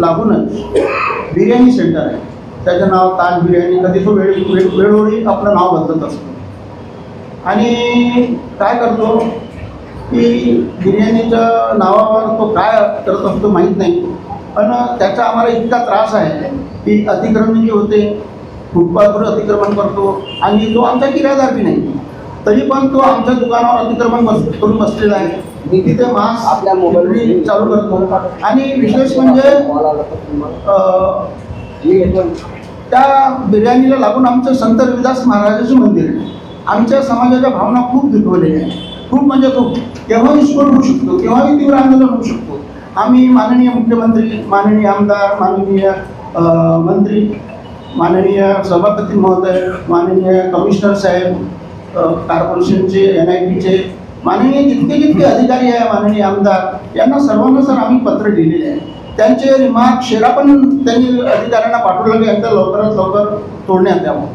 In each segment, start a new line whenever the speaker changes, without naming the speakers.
लागूनच बिर्याणी सेंटर आहे, त्याचं नाव ताज बिर्याणी. कधी तो वेळोवेळी आपलं नाव बदलत असतो आणि काय करतो की बिर्याणीच्या नावावर तो काय करत असतो माहीत नाही, पण त्याचा आम्हाला इतका त्रास आहे की अतिक्रमण जे होते, फुटपाथवर अतिक्रमण करतो आणि तो आमचा किरायादार बी नाही, तरी पण तो आमच्या दुकानावर अतिक्रमण करून बसलेला आहे. तिथे मास्क आपल्या मोबाईल चालू करतो आणि विशेष म्हणजे त्या बिर्याणीला लागून आमचं संत रविदास महाराजाचं मंदिर आहे. आमच्या समाजाच्या भावना खूप दुखवलेल्या आहेत, खूप म्हणजे खूप. केव्हाही स्फोट होऊ शकतो, केव्हाही तीव्र आंदोलन होऊ शकतो. आम्ही माननीय मुख्यमंत्री, माननीय आमदार, माननीय मंत्री, माननीय सभापती महोदय, माननीय कमिशनर साहेब, कॉर्पोरेशनचे, NITचे माननीय जितके अधिकारी आहे, माननीय आमदार, यांना सर्वांना सर आम्ही पत्र लिहिलेले आहे. त्यांचे रिमार्क शेरा पण त्यांनी अधिकाऱ्यांना पाठवलं की यांचं लवकरात लवकर तोडण्यात यावं.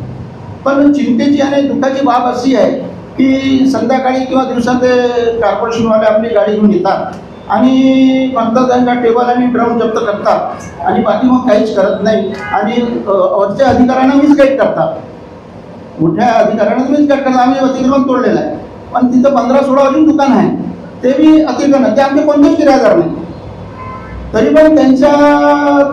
पण चिंतेची आणि दुःखाची बाब अशी आहे की संध्याकाळी किंवा दिवसात ते कॉर्पोरेशनवाले आपली गाडी घेऊन येतात आणि फक्त त्यांच्या टेबल आणि ड्रम जप्त करतात आणि बाकी मग काहीच करत नाही आणि वरच्या अधिकाऱ्यांना मिसगाईड करतात. मोठ्या अधिकाऱ्यांना मिसगाईड करतात. आम्ही अतिक्रमण तोडलेलं आहे, पण तिथं 15-16 अजून दुकान आहे, ते बी अतिक्रमण, ते आमचे कोणतेच किरायादार नाही, तरी पण त्यांच्या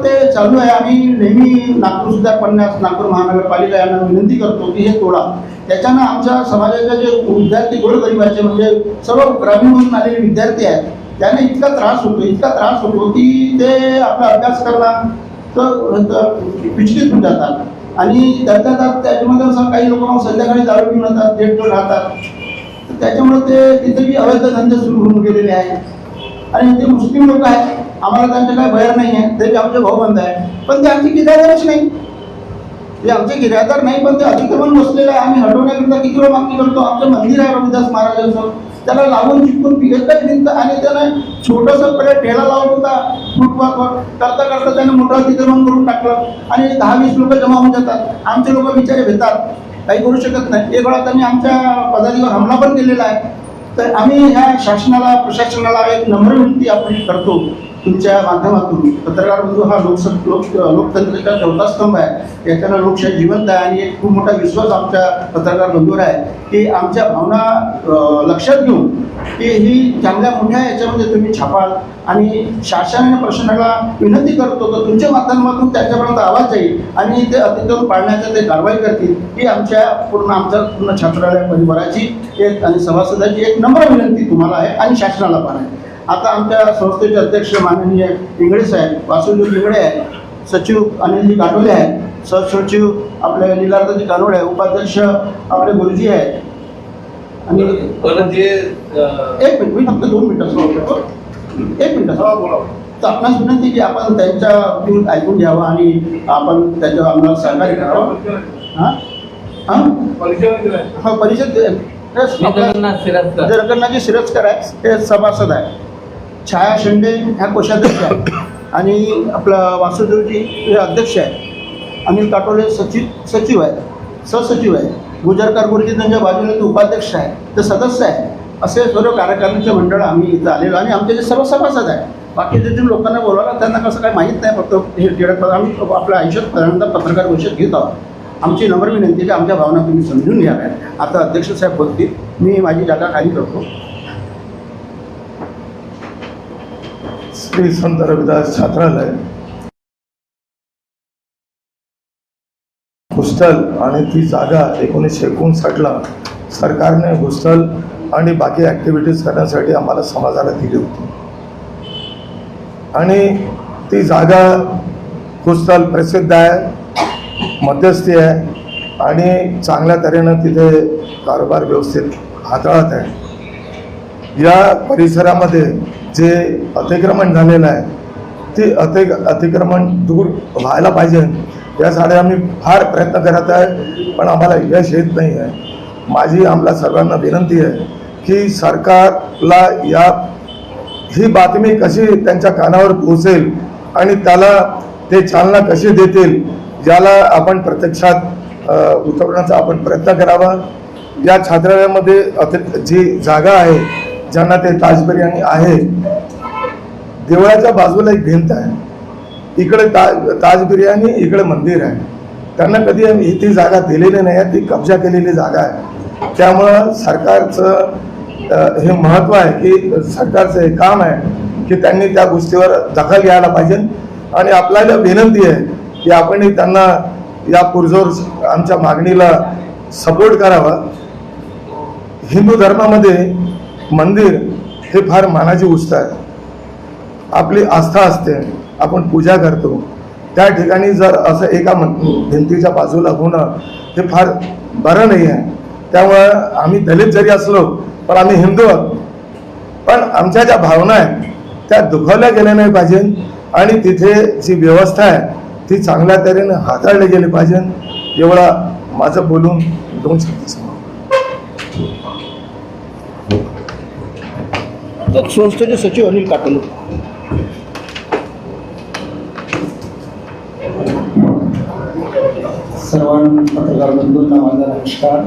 ते चालू आहे. आम्ही नेहमी नागपूर सुधार पन्नास, नागपूर महानगरपालिका यांना विनंती करतो की हे तोडा. त्याच्यानं आमच्या समाजाचे जे विद्यार्थी गोरगरिबाचे म्हणजे सर्व ग्रामीणमधून आलेले विद्यार्थी आहेत, त्यांना इतका त्रास होतो की ते आपला अभ्यास करणार तर विचलित होऊन जातात आणि त्याच्यामध्ये असं काही लोक संध्याकाळी दारू पिऊन येतात, डेट राहतात. त्याच्यामुळे ते तिथे अवैध धंदे सुरू होऊन गेलेले आहेत आणि ते मुस्लिम लोक आहेत. आम्हाला त्यांचे काय भयर नाही आहे, ते आमचे भाऊबंद आहे, पण ते आमचे किरायादारच नाही. ते आमचे किरायादार नाही, पण ते अतिक्रमण बसलेलं आहे. आम्ही हटवण्याकरिता किती वेळ मागणी करतो. आमचं मंदिर आहे रविदास महाराजांचं, त्याला लागून चिटकून एकच भिंत आणि त्यानं छोटंसं पहिले ठेला लावत होता फुटपाथवर, करता करता त्यानं मोठं अतिक्रमण करून टाकलं आणि 10-20 लोक जमा होऊन जातात. आमचे लोक बिचारे भेटतात, काही करू शकत नाही. एक वेळा त्यांनी आमच्या पदाधिकाऱ्यावर हमला पण केलेला आहे. तर आम्ही ह्या शासनाला, प्रशासनाला एक नम्र विनंती आपण करतो तुमच्या माध्यमातून. पत्रकार बंधू हा लोकतंत्राचा चौथा स्तंभ आहे, याच्यानं लोकशाही जिवंत आहे आणि एक खूप मोठा विश्वास आमच्या पत्रकार बंधूवर आहे की आमच्या भावना लक्षात घेऊन की ही चांगल्या मोठ्या याच्यामध्ये तुम्ही छापाल आणि शासनाने प्रशासनाला विनंती करतो तर तुमच्या माध्यमातून त्यांच्यापर्यंत आवाज जाईल आणि ते अतिक्रमण पाळण्याचं ते कारवाई करतील. ही आमच्या पूर्ण छात्रालय परिवाराची एक आणि सभासदाची एक नम्र विनंती तुम्हाला आहे आणि शासनाला पण आहे. आता आमच्या संस्थेचे अध्यक्ष माननीय इंगळे साहेब, वासुदेव इंगळे आहे, सचिव अनिलजी काटोले आहे, सहसचिव आपले लीलारदाजी कानोडे आहे, उपाध्यक्ष आपले गुरुजी आहे आणि एक मिनिट, मी फक्त 2 मिनिटं, 1 मिनिट बोला. तर आपणास विनंती की आपण त्यांच्या ऐकून घ्यावं आणि आपण त्याच्यावर आम्हाला सहकार्य करावं. परिषद जगन्नाथजी सिरस्कर आहे, हे सभासद आहे. छाया शेंडे ह्या कोषाध्यक्ष आहे आणि आपलं वासुदेवजी हे अध्यक्ष आहे. अनिल काटोले सचिव आहे, सहसचिव आहे. गुजरकर गुरुजी त्यांच्या बाजूने ते उपाध्यक्ष आहे, ते सदस्य आहे. असे सर्व कार्यकारिणीचे मंडळ आम्ही इथं आलेलो आणि आमचे जे सर्व सभासद आहे. बाकीचे जे लोकांना बोलावलं त्यांना कसं काय माहीत नाही, फक्त हे आम्ही आपल्या आयुष्यात पहिल्यांदा पत्रकार परिषद घेत आहोत. आमची नम्र विनंती की आमच्या भावना तुम्ही समजून घ्याव्यात. आता अध्यक्ष साहेब बोलतील, मी माझी जागा खाली करतो.
श्री संत रविदास छात्रालय घुसथल आणि ती जागा 1959ला सरकारने घुसथल आणि बाकी ॲक्टिव्हिटीज करण्यासाठी आम्हाला समाजाला दिली होती आणि ती जागा घुसथल प्रसिद्ध आहे, मध्यस्थी आहे आणि चांगल्या तऱ्हेनं तिथे कारभार व्यवस्थित हाताळत आहे. या परिसरामध्ये जे अतिक्रमण झालेलं आहे ते अतिक्रमण दूर व्हायला पाहिजे यासाठी आम्ही फार प्रयत्न करत आहे, पण आम्हाला यश येत नाही आहे. माझी आम्हाला सर्वांना विनंती आहे की सरकारला ही बातमी कशी त्यांच्या कानावर पोहोचेल आणि त्याला ते चालना कशी देतील याला आपण प्रत्यक्षात उतरवण्याचा आपण प्रयत्न करावा. या छात्रालयामध्ये जी जागा आहे, ज्यांना ते ताज बिर्याणी आहे, देवळाच्या बाजूला एक भिंत आहे, इकडे ताज बिर्याणी, इकडे मंदिर आहे. त्यांना कधी ती जागा दिलेली नाही आहे, ती कब्जा केलेली जागा आहे. त्यामुळं सरकारचं हे महत्त्व आहे की सरकारचं हे काम आहे की त्यांनी त्या गोष्टीवर दखल घ्यायला पाहिजे. आणि आपल्याला विनंती आहे की आपण त्यांना या पुरजोर आमच्या मागणीला सपोर्ट करावा. हिंदू धर्मामध्ये मंदिर हे फार मानाची गोष्ट आहे. आपली आस्था असते, आपण पूजा करतो. त्या ठिकाणी जर असं एका भिंतीच्या बाजूला होणं हे फार बरं नाही आहे. त्यामुळं आम्ही दलित जरी असलो पण आम्ही हिंदू आहोत. पण आमच्या ज्या भावना आहेत त्या दुखावल्या गेल्या नाही पाहिजे आणि तिथे जी व्यवस्था आहे ती चांगल्या तऱ्हेने हाताळली गेली पाहिजे. एवढा माझं बोलून 2 शब्द
संस्थेचे सचिव अनिल काटोल.
सर्वांना पत्रकार बंधूंना माझा नमस्कार.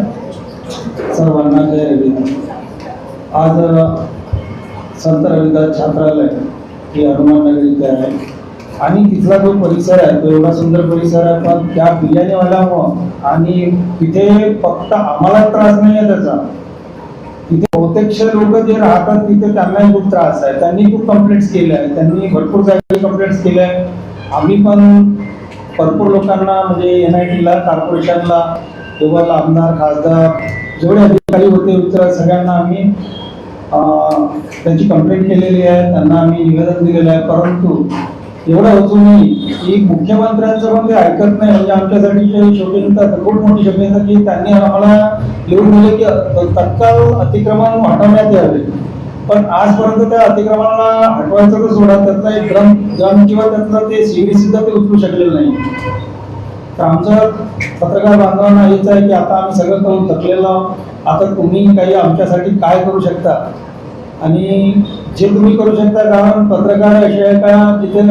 सर्वांना जय रविदास. आज संत रविदास छात्रालय हे हनुमाननगर इथे आहे आणि तिथला जो परिसर आहे तो एवढा सुंदर परिसर आहे. पण त्या बिर्याणीवाल्यामुळं आणि तिथे फक्त आम्हाला त्रास नाही आहे त्याचा, तिथे बहुतेकश लोक जे राहतात तिथे त्यांनाही खूप त्रास आहे. त्यांनी खूप कंप्लेंट्स केल्या आहेत, त्यांनी भरपूर जागी कंप्लेंट्स केल्या आहेत. आम्ही पण भरपूर लोकांना म्हणजे NIT ला, कॉर्पोरेशनला, केवळ आमदार, खासदार जेवढे अधिकारी होते इतर सगळ्यांना आम्ही त्यांची कंप्लेंट केलेली आहे, त्यांना आम्ही निवेदन दिलेलं आहे. परंतु एवढं अजूनही की मुख्यमंत्र्यांचं पण ते ऐकत नाही. म्हणजे आमच्यासाठी शोभेंता खूप मोठी शोभेंता की त्यांनी आम्हाला लिहून दिले की तत्काळ अतिक्रमण हटवण्यात यावे. पण आजपर्यंत त्या अतिक्रमणाला हटवायचं तर सोडा, त्यातला एक ग्राम किंवा त्यातलं ते सीडी सुद्धा ते उचलू शकलेलं नाही. तर आमचं पत्रकार बांधवांना हेच आहे की आता आम्ही सगळं करून थकलेलो आहोत. आता तुम्ही काही आमच्यासाठी काय करू शकता आणि जे तुम्ही करू शकता. कारण पत्रकार असे आहे का जिथे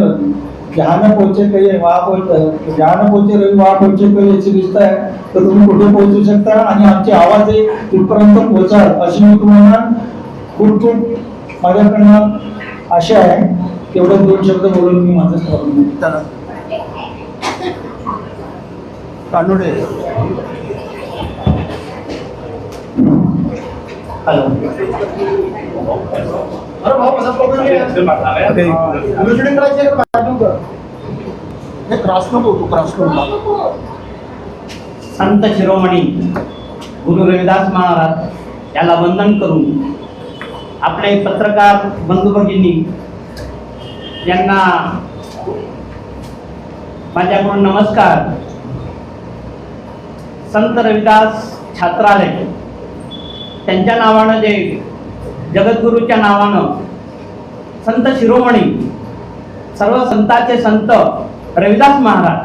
जहाँ न पहुंचे कहीं वहाँ पहुंच, जहाँ न पहुंचे रवी वहाँ पहुंचे कहीं याची रिश्ता आहे. तर तुम्ही कुठे पोहोचू शकता आणि आमची आवाज आहे तिथपर्यंत पोहोचाल अशी मी तुम्हाला खूप माझ्याकडनं आशा आहे. तेवढं 2 शब्द बोलून मी माझं
कानोडे.
हॅलो.
संत शिरोमणी गुरु रविदास महाराज याला वंदन करून आपले पत्रकार बंधू भगिनी यांना माझ्याकडून नमस्कार. संत रविदास छात्रालय त्यांच्या नावानं जे जगद्गुरूच्या नावानं संत शिरोमणी सर्व संतांचे संत रविदास महाराज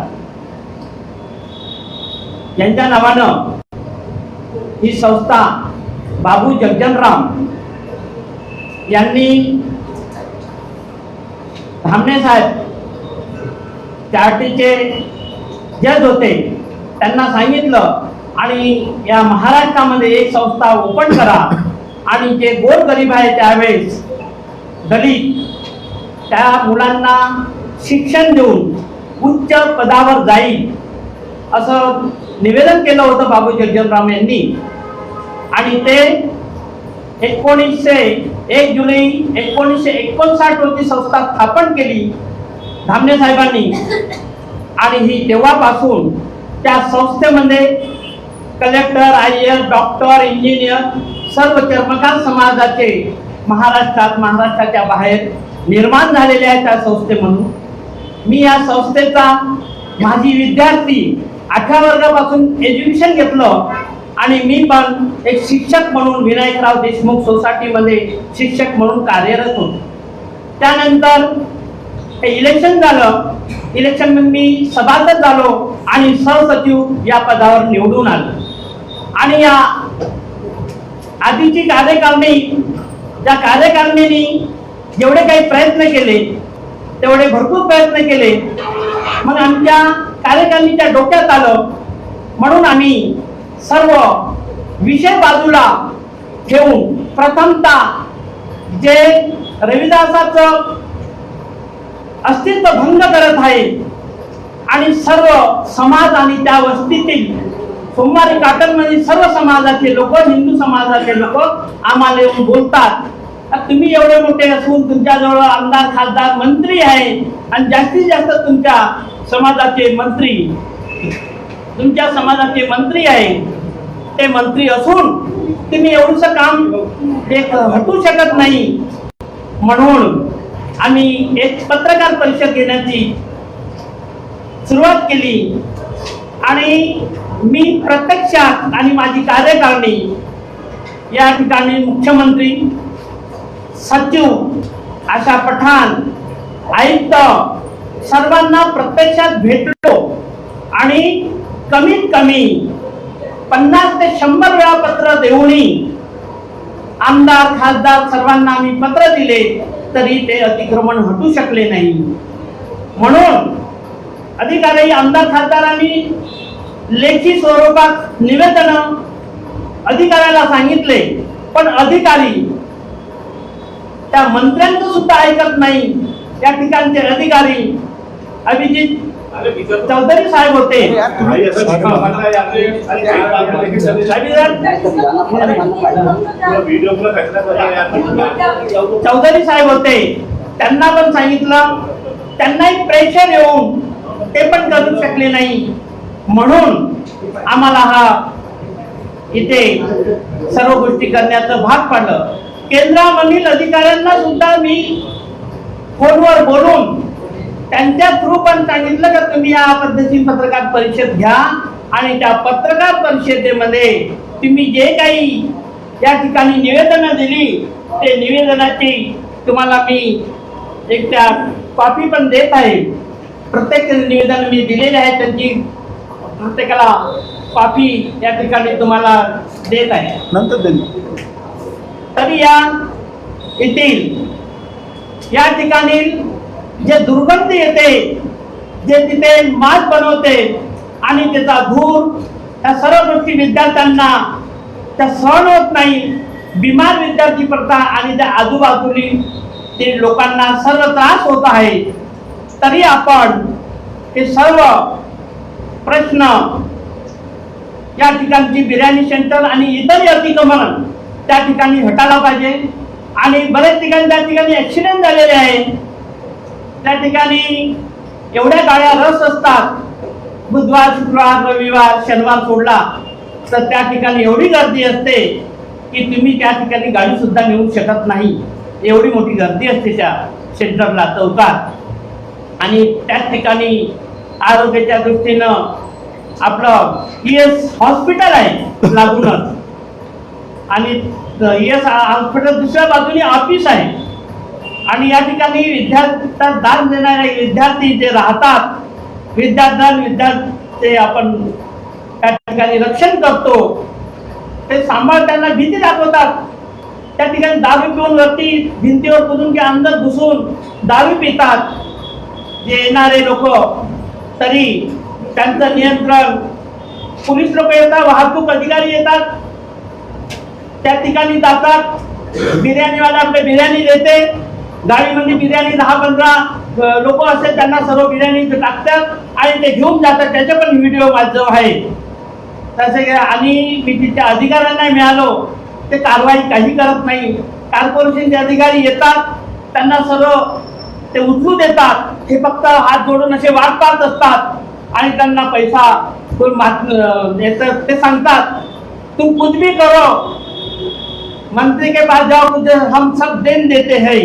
यांच्या नावानं ही संस्था बाबू जगजनराम यांनी धामणे साहेब चार्टीचे जज होते त्यांना सांगितलं आणि या महाराष्ट्रामध्ये एक संस्था ओपन करा आणि जे गोरगरीब आहे त्यावेळेस दलित त्या मुलांना शिक्षण देऊन उच्च पदावर जाईल असं निवेदन केलं होतं बाबू जगजनराम यांनी. आणि ते 1 जुलै 1959 रोजी संस्था स्थापन केली धामणे साहेबांनी. आणि ही तेव्हापासून त्या संस्थेमध्ये कलेक्टर, IAS, डॉक्टर, इंजिनियर सर्व चर्मकार समाजाचे महाराष्ट्राच्या बाहेर निर्माण झालेले आहे त्या संस्थेमधून. मी या संस्थेचा माझी विद्यार्थी 8व्या वर्गापासून एज्युकेशन घेतलं आणि मी पण एक शिक्षक म्हणून विनायकराव देशमुख सोसायटीमध्ये शिक्षक म्हणून कार्यरत होतो. त्यानंतर इलेक्शन झालं. इलेक्शन मी सभासद झालो आणि सहसचिव या पदावर निवडून आलो. आणि या आधीची कार्यकारिणी, ज्या कार्यकारिणीने जेवढे काही प्रयत्न केले तेवढे भरपूर प्रयत्न केले. मग आमच्या कार्यकारिणीच्या डोक्यात आलं म्हणून आम्ही सर्व विषय बाजूला ठेवून प्रथमतः जे रविदासाचं अस्तित्व भंग करत आहे आणि सर्व समाज आणि त्या वस्तीतील सोमवारी काटनमध्ये सर्व समाजाचे लोक, हिंदू समाजाचे लोक आम्हाला येऊन बोलतात, तुम्ही एवढे मोठे असून तुमच्याजवळ आमदार, खासदार, मंत्री आहे आणि जास्तीत जास्त तुमच्या समाजाचे मंत्री आहे, ते मंत्री असून तुम्ही एवढंसं काम एक हटू शकत नाही. म्हणून आम्ही एक पत्रकार परिषद घेण्याची सुरुवात केली आणि मी प्रत्यक्षात आणि माझी कार्यकारिणी या ठिकाणी मुख्यमंत्री, सचिव, आशा पठाण, आयुक्त सर्वांना प्रत्यक्षात भेटलो आणि कमीत कमी 50 ते 100 वेळा पत्र देऊनही आमदार, खासदार सर्वांना आम्ही पत्र दिले तरी ते अतिक्रमण हटू शकले नाही. म्हणून अधिकारी, आमदार, खासदारांनी लेखी स्वरूपात निवेदन अधिकाऱ्याला सांगितले, पण अधिकारी त्या मंत्र्यांचं सुद्धा ऐकत नाही. या ठिकाणचे अधिकारी अभिजित चौधरी साहेब होते, चौधरी साहेब होते, त्यांना पण सांगितलं, त्यांनाही प्रेशर येऊन ते पण करू शकले नाही. म्हणून आम्हाला हा इथे सर्व गोष्टी करण्याचं भाग पडलं. केंद्रामधील अधिकाऱ्यांना सुद्धा मी फोनवर बोलून त्यांच्या थ्रू पण सांगितलं की तुम्ही या पद्धतीने पत्रकार परिषद घ्या आणि त्या पत्रकार परिषदेमध्ये तुम्ही जे काही या ठिकाणी निवेदनं दिली ते निवेदनाची तुम्हाला मी एक त्या कॉपी पण देत आहे. प्रत्येक निवेदन मी दिलेले आहे, त्यांची प्रत्येकाला कॉपी या ठिकाणी तुम्हाला देत आहे.
नंतर
तरी या येथील या ठिकाणी जे दुर्गंधी येते, जे तिथे मास बनवते आणि त्याचा धूर, त्या सर्व गोष्टी विद्यार्थ्यांना त्या सहन होत नाही. बिमार विद्यार्थी पडतात आणि त्या आजूबाजूली ते लोकांना सर्व त्रास होत आहे. तरी आपण हे सर्व प्रश्न या ठिकाणची बिर्याणी सेंटर आणि इतर अतिक्रमण त्या ठिकाणी हटायला पाहिजे. आणि बरेच ठिकाणी त्या ठिकाणी ऍक्सिडेंट झालेले आहे. त्या ठिकाणी एवढ्या गाड्या रस असतात, बुधवार, शुक्रवार, रविवार, शनिवार सोडला तर त्या ठिकाणी एवढी गर्दी असते की तुम्ही त्या ठिकाणी गाडी सुद्धा नेऊ शकत नाही. एवढी मोठी गर्दी असते त्या सेंटरला, चौकात. आणि त्याच ठिकाणी आरोग्याच्या दृष्टीनं आपलं ES हॉस्पिटल आहे लागूनच, आणि ES हॉस्पिटल दुसऱ्या बाजूने ऑफिस आहे. आणि या ठिकाणी विद्यार्थ्यांना दान देणारे विद्यार्थी जे राहतात, विद्यार्थी आपण त्या ठिकाणी रक्षण करतो, ते सांभाळताना भीती दाखवतात. त्या ठिकाणी दारू पिऊन वरती भिंतीवर कुदून की अंदर घुसून दारू पितात जे येणारे लोक. तरी त्यांचं नियंत्रण, पोलीस लोक येतात, वाहतूक अधिकारी येतात, त्या ठिकाणी जातात. बिर्याणीवाला आपले बिर्याणी देते, गाडीमध्ये बिर्याणी 10-15 लोक असते, त्यांना सर्व बिर्याणी टाकतात आणि ते घेऊन जातात. त्याचे पण व्हिडिओ माझं आहे तसे. आणि मी तिच्या अधिकाऱ्यांना मिळालो, ते कारवाई काही करत नाही. कॉर्पोरेशनचे अधिकारी येतात, त्यांना सर्व ते उचलू देतात, हे फक्त हात जोडून असे वाट पाहत असतात आणि त्यांना पैसा ते सांगतात तुम कुछ भी करो, मंत्री के पास जाओ, मुझे हम सब देन देते हैं,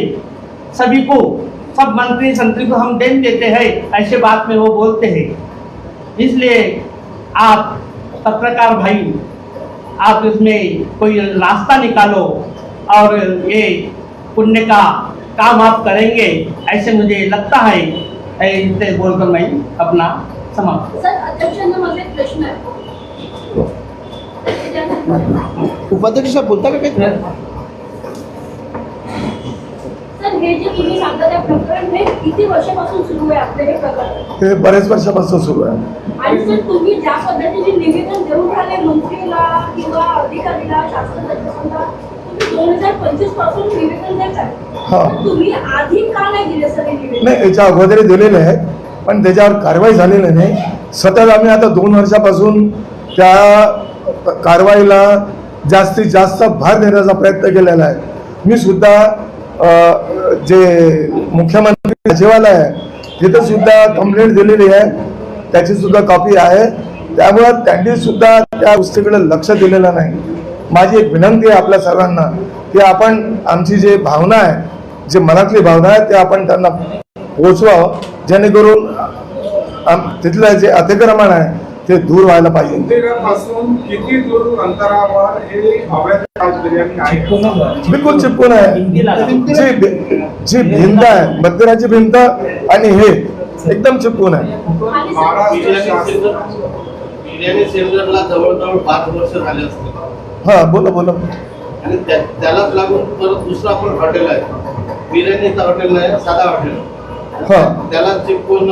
सभी को, सब मंत्री संतरी को हम देन देते हैं, ऐसे बात में वो बोलते हैं. इसलिए आप पत्रकार भाई, आप इसमें कोई रास्ता निकालो और ये पुण्य का काम आप करेंगे, ऐसे मुझे लगता है. इसे बोलकर मैं अपना समाप्त.
सर, अध्यक्षांना माझा एक प्रश्न आहे.
उपाध्यक्ष बोलता का काही?
सर, हे जे तुम्ही सांगता त्या प्रकरण हे किती वर्षापासून सुरू आहे आपले हे प्रकरण?
ते बरेच वर्षापासून सुरू आहे.
आणि सर, तुम्ही ज्या पद्धतीने निवेदन देऊन राहिले मंत्रीला किंवा अधिकारीला, शासन सचिवांना, 2025 पासून निवेदन देत आहे.
हा.
तर तुम्ही आधी का नाही दिले सर हे निवेदन?
नाही, याच्या अगोदर दिलेले आहे पण त्याच्यावर कारवाई झालेली नाही. सतत आम्ही आता 2 वर्षापासून त्या कारवाईला जास्तीत जास्त भर देण्याचा प्रयत्न केलेला आहे. मी सुद्धा जे मुख्यमंत्री सचिवालय आहे तिथं सुद्धा कंप्लेंट दिलेली आहे, त्याची सुद्धा कॉपी आहे. त्यामुळं त्यांनी सुद्धा त्या गोष्टीकडे लक्ष दिलेलं नाही. माझी एक विनंती आहे आपल्या सर्वांना की आपण आमची जे भावना आहे, जे मनातली भावना आहे ते आपण त्यांना पोचवावं, जेणेकरून तिथलं जे अतिक्रमण आहे ते दूर व्हायला पाहिजे.
मंदिरापासून किती दूर अंतरावर हे अवैध ताज बिर्याणी आहे?
बिलकुल चिपकून आहे. जी भिंत आहे, मंदिराची भिंत आणि हे एकदम चिपकून आहे.
आणि सर,
महाराष्ट्र
बिर्याणी सेंटरला जवळजवळ 5 वर्ष झाले असते
हा, बोला बोला.
आणि त्यालाच लागून परत दुसरं आपण हॉटेल आहे, बिर्याणीचं हॉटेल नाही, साधा हॉटेल.
हा.
त्याला चिपकून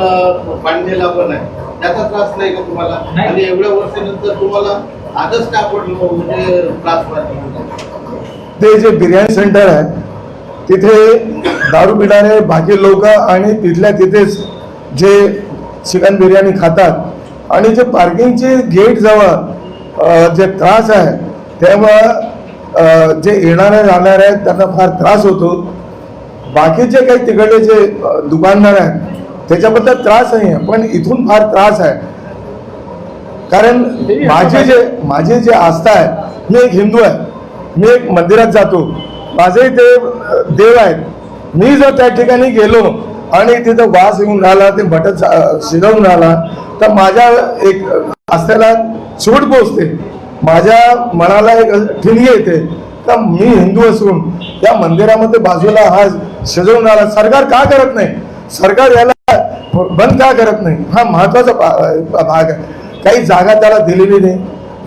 बांधलेला पण आहे. त्याचा त्रास नाही का तुम्हाला? आणि एवढ्या वर्षानंतर तुम्हाला आजच का पडलं म्हणजे त्रास वाटतो?
ते जे बिर्याणी सेंटर आहे तिथे दारू पिणारे बाकी लोक आणि तिथल्या तिथेच जे चिकन बिर्याणी खातात आणि जे पार्किंगचे गेट जवळ जे त्रास आहे त्यामुळं जे येणारे जाणारे आहेत त्यांना फार त्रास होतो. बाकीचे काही तिकडे जे दुकानदार आहेत त्याच्याबद्दल त्रास नाही आहे, पण इथून फार त्रास आहे. कारण माझी जे आस्था आहे, मी एक हिंदू आहे, मी एक मंदिरात जातो, माझे देव आहेत. मी जर त्या ठिकाणी गेलो आणि तिथं वास येऊन राहिला, ते मटण शिजवून राहिला तर माझ्या एक आस्थेला चूट पोचते, माझ्या मनाला एक ठिणगी येते. तर मी हिंदू असून त्या मंदिरामध्ये बाजूला हा शिजवून राहिला, सरकार का करत नाही? सरकार याला बंद का करत नाही? हा महत्वाचा भाग आहे. काही जागा त्याला दिलेली नाही,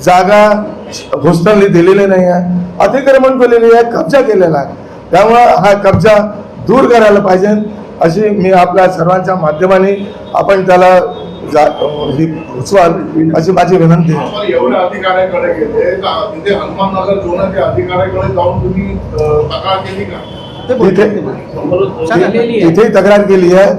जागा घोषणाली दिलेली नाही आहे, अतिक्रमण केलेली आहे, कब्जा केलेला आहे. त्यामुळं हा कब्जा दूर करायला पाहिजे अशी मी आपल्या सर्वांच्या माध्यमाने आपण त्याला उचवाल अशी माझी विनंती आहे.
आपण एवढ्या अधिकाऱ्याकडे गेले, तिथे हनुमाननगर जोनाच्या अधिकाऱ्याकडे जाऊन तुम्ही तक्रार केली का?
तिथे तक्रार केली आहे.